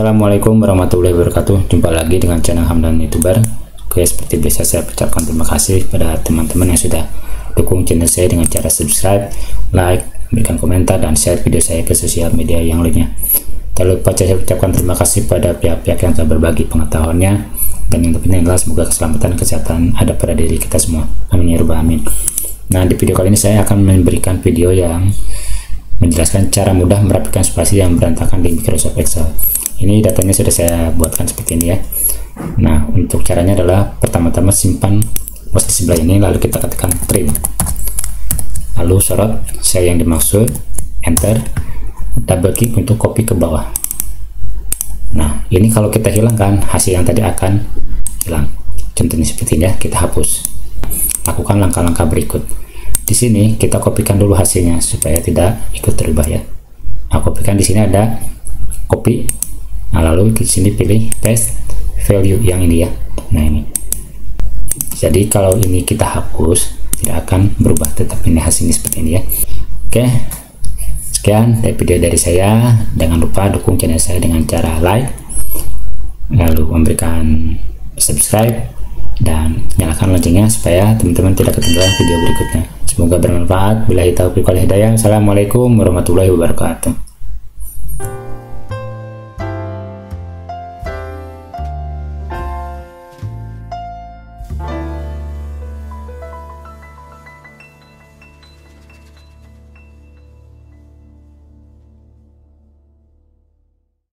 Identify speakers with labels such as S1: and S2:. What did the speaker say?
S1: Assalamualaikum warahmatullahi wabarakatuh. Jumpa lagi dengan channel Hamdan YouTuber. Oke, seperti biasa saya ucapkan terima kasih pada teman-teman yang sudah dukung channel saya dengan cara subscribe, like, berikan komentar, dan share video saya ke sosial media yang lainnya. Tak lupa saya ucapkan terima kasih pada pihak-pihak yang telah berbagi pengetahuannya, dan yang terpenting adalah semoga keselamatan dan kesehatan ada pada diri kita semua. Amin ya rabbal alamin. Nah, di video kali ini saya akan memberikan video yang menjelaskan cara mudah merapikan spasi yang berantakan di Microsoft Excel. Ini datanya sudah saya buatkan seperti ini ya. Nah, untuk caranya adalah pertama-tama simpan pos di sebelah ini, lalu kita ketikkan trim, lalu sorot sel yang dimaksud, enter, double klik untuk copy ke bawah. Nah, ini kalau kita hilangkan, hasil yang tadi akan hilang. Contohnya seperti ini ya, kita hapus. Lakukan langkah-langkah berikut. Di sini kita kopikan dulu hasilnya supaya tidak ikut terubah ya. Nah, kopikan di sini ada copy. Nah, lalu di sini pilih paste value yang ini ya. Nah, ini. Jadi kalau ini kita hapus, tidak akan berubah, tetap ini hasilnya seperti ini ya. Oke. Sekian dari video dari saya. Jangan lupa dukung channel saya dengan cara like, lalu memberikan subscribe, dan nyalakan loncengnya supaya teman-teman tidak ketinggalan video berikutnya. Semoga bermanfaat. Billahi taufiq wal hidayah. Assalamualaikum warahmatullahi wabarakatuh.